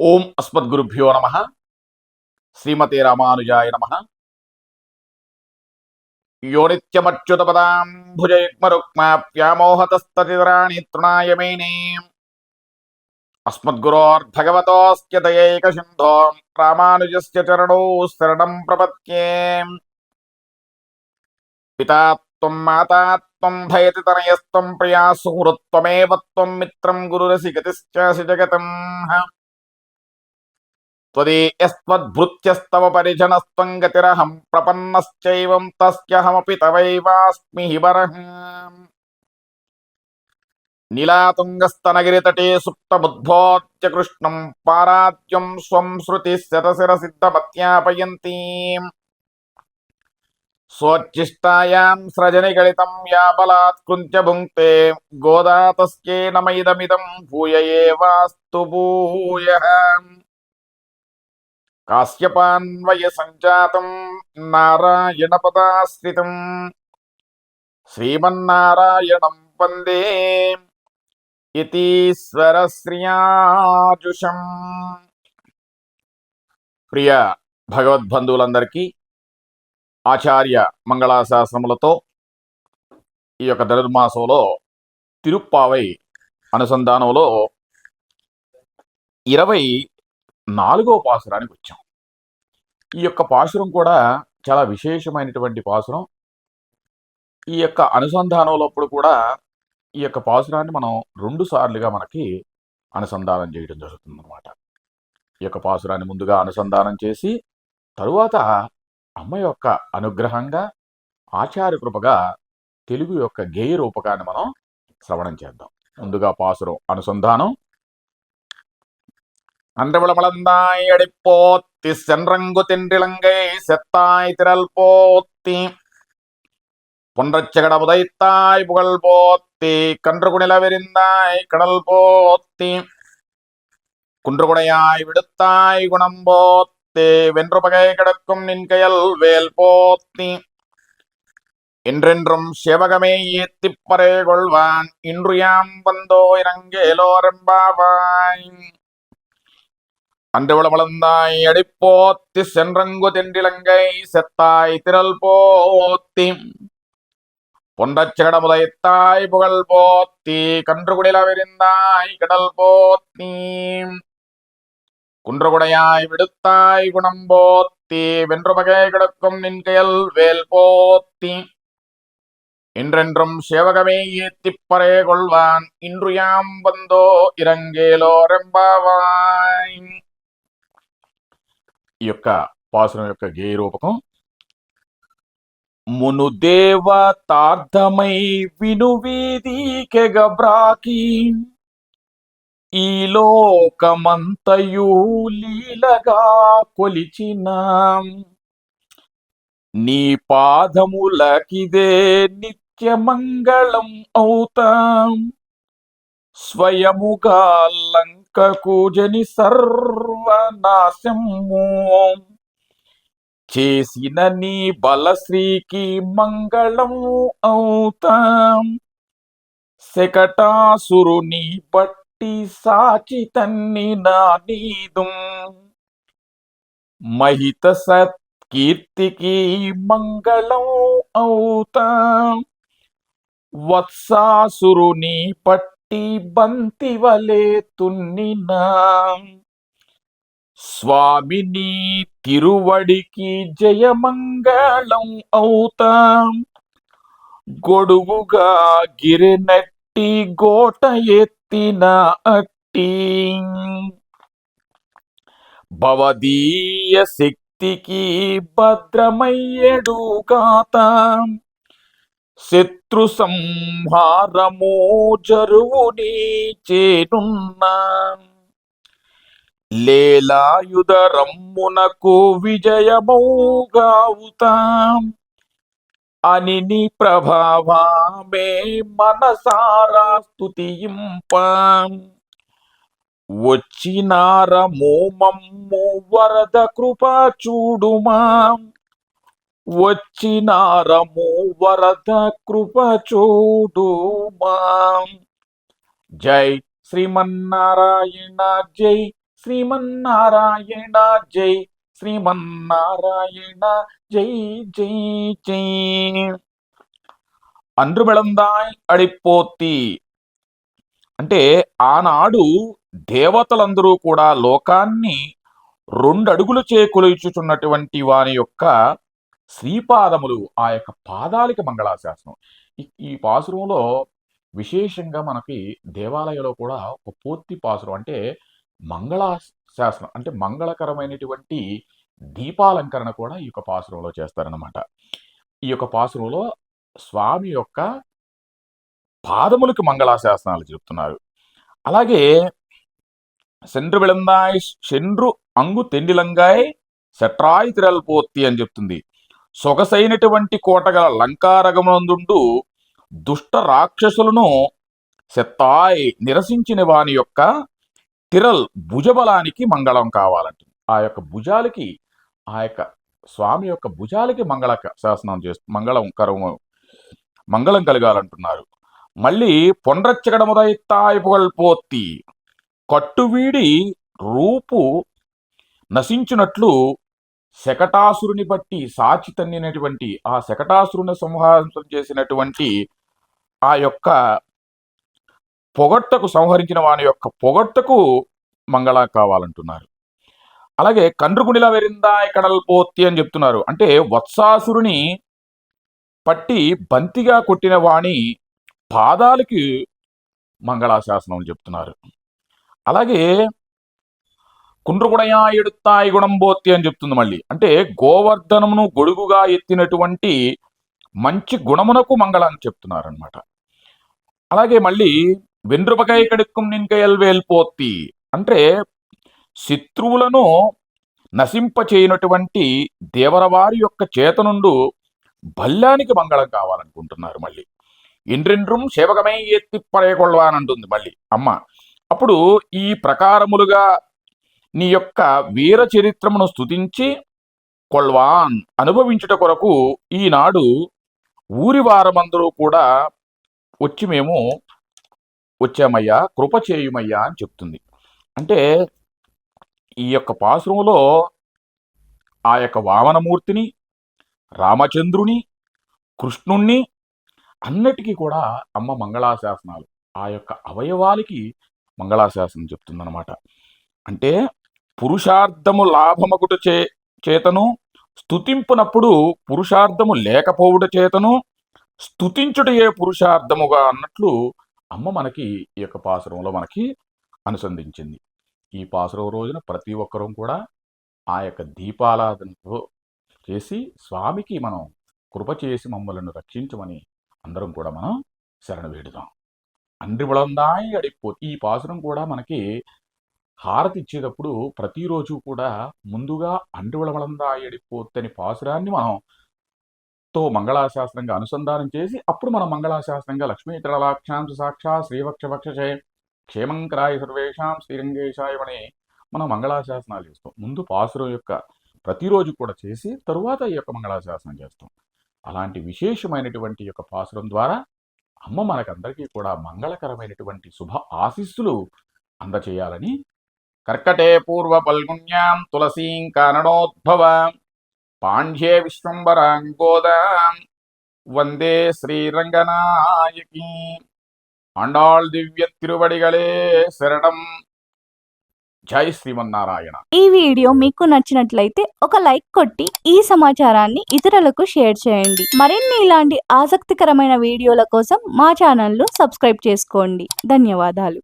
ఓం అస్మద్గురుభ్యో నమ. శ్రీమతే రామానుజాయ నమ. యో నిత్యమచ్యుతపదాంభుజయుగ్మరుక్మాప్యామోహతస్తతిరాణి తృణాయ మేనే అస్మద్గురోర్భగవతోస్య దయైకసింధో రామానుజస్య చరణౌ శరణం ప్రపద్యే. పితా త్వం మాతా త్వం భయతి తనయస్త్వం ప్రియా సుహృత్వమేవ త్వం మిత్రం గురురసిగతిశ్చాసి జగతం. త్వదీయస్త్వద్భృత్యస్తవ పరిజనస్త్వం గతిరహం ప్రపన్నశ్చైవం తస్యహమపి తవైవాస్మి హిబరః. నీలాతుంగస్తనగిరితటే సుప్తబుద్ధ్యోత్య కృష్ణం పారాద్యం స్వం శృతిశతశిరసిద్ధమత్యాపయంతీం. స్వోచ్ఛిష్టాయాం స్రజనిగళితం యా బలాత్కృత్య భుంక్తే గోదా తస్యై నమైదమిదం భూయ ఏవాస్తు భూయః. కాశ్యపాన్వయ సంజాతం నారాయణ పదాశ్రితం శ్రీమన్నారాయణం వందే యతీశ్వర శ్రియాజుషం. ప్రియ భగవద్బంధువులందరికీ ఆచార్య మంగళాశాసనములతో ఈ యొక్క ధనుర్మాసంలో తిరుప్పావై అనుసంధానంలో 24వ పాసురానికి వచ్చాం. ఈ యొక్క పాసురం కూడా చాలా విశేషమైనటువంటి పాసురం. ఈ యొక్క అనుసంధానంలోప్పుడు కూడా ఈ యొక్క పాసురాన్ని మనం 2 సార్లుగా మనకి అనుసంధానం చేయడం జరుగుతుంది అన్నమాట. ఈ యొక్క పాసురాన్ని ముందుగా అనుసంధానం చేసి తరువాత అమ్మ యొక్క అనుగ్రహంగా ఆచార్య కృపగా తెలుగు యొక్క గేయ రూపకాన్ని మనం శ్రవణం చేద్దాం. ముందుగా పాసురం అనుసంధానం. அன்றவிளமளந்தாய் அடிப்போத்தி சென்றங்கு தென்றிலங்கை செத்தாய் திரள் போத்தி பொன்றச்சகட புதைத்தாய் புகழ் போத்தி கன்றுகுணில விரிந்தாய் கடல் போத்தி குன்றுகுடையாய் விடுத்தாய் குணம் போத்தி வென்று பகை கிடக்கும் நின்கையல் வேல் போத்தி என்றென்றும் சேவகமே ஏத்திப்பறை கொள்வான் இன்று யாம் வந்தோ இறங்கேலோரெம்பாவாய். அன்றுவிளமளந்தாய் அடிப்போத்தி சென்றங்கு தென்றிலங்கை செத்தாய் திரள் போத்தி பொன்றச்சகட முதைத்தாய் புகழ் போத்தி கன்றுகுடில விரிந்தாய் கடல் போத்தி குன்றுகுடையாய் விடுத்தாய் குணம் போத்தி வென்று பகை கிடக்கும் நின்கையல் வேல் போத்தி என்றென்றும் சேவகமே ஏத்திப்பறை கொள்வான் இன்று யாம் வந்தோ இறங்கேலோரெம்பாவாய். ఈ యొక్క పాసురం యొక్క గేయ రూపకం. మును దేవతార్థమై వినువీదికెగబ్రాకి ఈ లోకమంతయు లీలగా కొలిచిన నీ పాదములకిదే నిత్యమంగళం అవుతాం. స్వయముగా లంకకు జని సర్వనాశము చేసిన నీ బలశ్రీకి మంగళం అవుతాం. శకటాసురుని బట్టి సాచి తన్ని నా నీదు మహిత సత్కీర్తికి మంగళం అవుతాం. వత్సాసురుని పట్టి బంతి వలె తున్నినా స్వామిని తిరువడికి జయమంగళం అవుతాం. గొడుగుగా గిరినట్టి గోట ఎత్తిన అట్టి భవదీయ శక్తికి భద్రమయ్యడు కాతాం. శత్రు సంహారమో జరువుని చేనున్నా లేలాయుధ రమ్మునకు విజయమౌగావుతాం. అని నీ ప్రభావమే మనసారా స్తుతింపాం. వచ్చినారమో మమ్ము వరద కృప చూడుమాం. వచ్చినారమో వరద కృప చూడుమాం. జై శ్రీమన్నారాయణ, జై శ్రీమన్నారాయణ జై శ్రీమన్నారాయణ జై జై జై. అండ్రుబెళందాయ్ అడిపోతి అంటే ఆనాడు దేవతలందరూ కూడా లోకాన్ని 2 అడుగులు కొలుచుచున్నటువంటి వారి యొక్క శ్రీపాదములు, ఆ యొక్క పాదాలకి మంగళాశాసనం. ఈ పాసురంలో విశేషంగా మనకి దేవాలయంలో కూడా ఒక పూర్తి పాసురం అంటే మంగళాశాసనం అంటే మంగళకరమైనటువంటి దీపాలంకరణ కూడా ఈ యొక్క పాసురంలో చేస్తారనమాట. ఈ యొక్క పాసురంలో స్వామి యొక్క పాదములకి మంగళాశాసనాలు చెప్తున్నారు. అలాగే సెండ్రు విళందాయ్ సెండ్రు అంగు తెండిలంగాయ్ సెట్రాయి తిరల్పోత్తి అని చెప్తుంది. సొగసైనటువంటి కోటగల లంకారగమునందుండు దుష్ట రాక్షసులను సెత్తాయ్ నిరసించిన వాని యొక్క తిరల్ భుజబలానికి మంగళం కావాలంటుంది. ఆ యొక్క భుజాలకి, ఆ యొక్క స్వామి యొక్క భుజాలకి మంగళ శాసనం మంగళం కలగాలంటున్నారు. మళ్ళీ పొండ్రచ్చగడముదైత్తాయ్ పుగల్పోత్తి కట్టువీడి రూపు నశించినట్లు శకటాసురుని బట్టి సాచి తన్నినటువంటి ఆ శకటాసురుని సంహారం చేసినటువంటి ఆ యొక్క పొగట్టకు సంహరించిన వాని యొక్క పొగట్టకు మంగళ కావాలంటున్నారు. అలాగే కండ్రుగుడిల వెరిందాయ్ కడల్పోత్తి అని చెప్తున్నారు. అంటే వత్సాసురుని పట్టి బంతిగా కొట్టిన వాణి పాదాలకి మంగళాశాసనం చెప్తున్నారు. అలాగే కుండ్రుగుడయా ఎడుతాయి గుణంబోత్తి అని చెప్తుంది మళ్ళీ. అంటే గోవర్ధనమును గొడుగుగా ఎత్తినటువంటి మంచి గుణమునకు మంగళం చెప్తున్నారు అనమాట. అలాగే మళ్ళీ వెండ్రుపకై కడుక్కుం నిన్కయల్వేల్పోత్తి అంటే శత్రువులను నశింపచేయనటువంటి దేవరవారి యొక్క చేత నుండు బల్యానికి మంగళం కావాలనుకుంటున్నారు. మళ్ళీ ఇండ్రిండ్రం సేవకమై ఎత్తి పడేకొళ్ళవానంటుంది మళ్ళీ అమ్మ. అప్పుడు ఈ ప్రకారములుగా నీ యొక్క వీర చరిత్రమును స్తుతించి కొల్వాన్ అనుభవించుట కొరకు ఈనాడు ఊరి వారమందరూ కూడా వచ్చి మేము వచ్చామయ్యా, కృప చేయుమయ్యా అని చెప్తుంది. అంటే ఈ యొక్క పాసురంలో ఆ యొక్క వామనమూర్తిని, రామచంద్రుని, కృష్ణుణ్ణి అన్నిటికీ కూడా అమ్మ మంగళాశాసనాలు, ఆ యొక్క అవయవాలకి మంగళాశాసనం చెప్తుందన్నమాట. అంటే పురుషార్థము లాభమగుట చేతను స్తుతింపునప్పుడు పురుషార్థము లేకపోవుట చేతను స్తుతించుటయే పురుషార్థముగా అన్నట్లు అమ్మ మనకి ఈ యొక్క పాసురంలో మనకి అనుసంధించింది. ఈ పాసురం రోజున ప్రతి ఒక్కరూ కూడా ఆ యొక్క దీపారాధనతో చేసి స్వామికి మనం కృప చేసి మమ్మల్ని రక్షించమని అందరం కూడా మనం శరణు వేడుదాం. అండ్రిబుళందాయి అడిపోతి ఈ పాసురం కూడా మనకి హారతి ఇచ్చేటప్పుడు ప్రతిరోజు కూడా ముందుగా అండ్రిబుళందాయి అడిపోతి అని పాసురాన్ని మనం మంగళాశాస్త్రంగా అనుసంధానం చేసి అప్పుడు మనం మంగళాశాస్త్రంగా లక్ష్మీతరలాక్షాంశ సాక్షా శ్రీవక్షభక్షే క్షేమంకరాయ సర్వేషాం శ్రీరంగేశాయమని మనం మంగళాశాసనాలు చేస్తాం. ముందు పాసురం యొక్క ప్రతిరోజు కూడా చేసి తరువాత ఈ యొక్క మంగళాశాసనం చేస్తాం. అలాంటి విశేషమైనటువంటి యొక్క పాసురం ద్వారా అమ్మ మనకందరికీ కూడా మంగళకరమైనటువంటి శుభ ఆశీస్సులు అందచేయాలని కర్కటే పూర్వ పల్గుణ్యాం తులసీం కారణోద్భవ పాండ్యే విశ్వంబరాంగోదాం వందే శ్రీరంగనాయకి ఆండాళ్ దివ్య తిరువడిగలే శరణం. జై శ్రీమన్నారాయణ. ఈ వీడియో మీకు నచ్చినట్లయితే ఒక లైక్ కొట్టి ఈ సమాచారాన్ని ఇతరులకు షేర్ చేయండి. మరిన్ని ఇలాంటి ఆసక్తికరమైన వీడియోల కోసం మా ఛానల్ను సబ్స్క్రైబ్ చేసుకోండి. ధన్యవాదాలు.